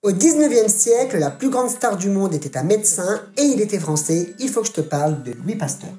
Au 19e siècle, la plus grande star du monde était un médecin et il était français. Il faut que je te parle de Louis Pasteur.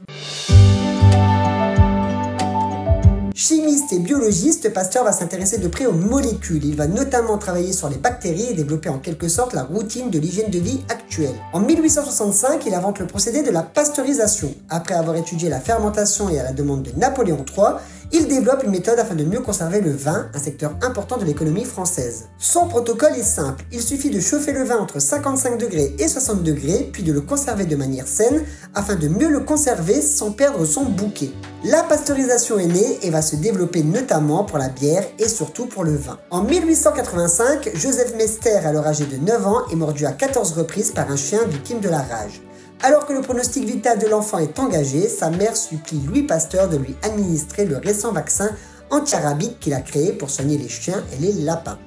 Chimiste et biologiste, Pasteur va s'intéresser de près aux molécules. Il va notamment travailler sur les bactéries et développer en quelque sorte la routine de l'hygiène de vie actuelle. En 1865, il invente le procédé de la pasteurisation. Après avoir étudié la fermentation et à la demande de Napoléon III, il développe une méthode afin de mieux conserver le vin, un secteur important de l'économie française. Son protocole est simple, il suffit de chauffer le vin entre 55 degrés et 60 degrés, puis de le conserver de manière saine, afin de mieux le conserver sans perdre son bouquet. La pasteurisation est née et va se développer notamment pour la bière et surtout pour le vin. En 1885, Joseph Mester, alors âgé de 9 ans, est mordu à 14 reprises par un chien victime de la rage. Alors que le pronostic vital de l'enfant est engagé, sa mère supplie Louis Pasteur de lui administrer le récent vaccin anti-rabique qu'il a créé pour soigner les chiens et les lapins.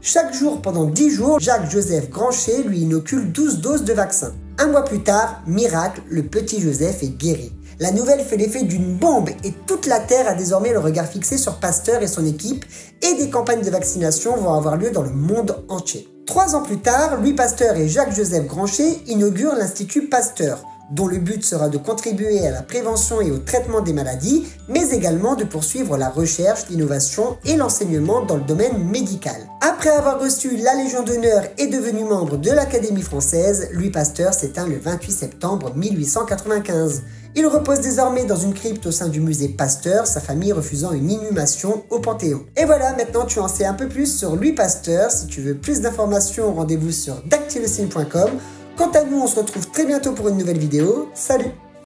Chaque jour pendant 10 jours, Jacques-Joseph Grancher lui inocule 12 doses de vaccin. Un mois plus tard, miracle, le petit Joseph est guéri. La nouvelle fait l'effet d'une bombe et toute la Terre a désormais le regard fixé sur Pasteur et son équipe et des campagnes de vaccination vont avoir lieu dans le monde entier. 3 ans plus tard, Louis Pasteur et Jacques-Joseph Grancher inaugurent l'Institut Pasteur, dont le but sera de contribuer à la prévention et au traitement des maladies, mais également de poursuivre la recherche, l'innovation et l'enseignement dans le domaine médical. Après avoir reçu la Légion d'honneur et devenu membre de l'Académie française, Louis Pasteur s'éteint le 28 septembre 1895. Il repose désormais dans une crypte au sein du musée Pasteur, sa famille refusant une inhumation au Panthéon. Et voilà, maintenant tu en sais un peu plus sur Louis Pasteur. Si tu veux plus d'informations, rendez-vous sur dactylosigne.com. Quant à nous, on se retrouve très bientôt pour une nouvelle vidéo. Salut!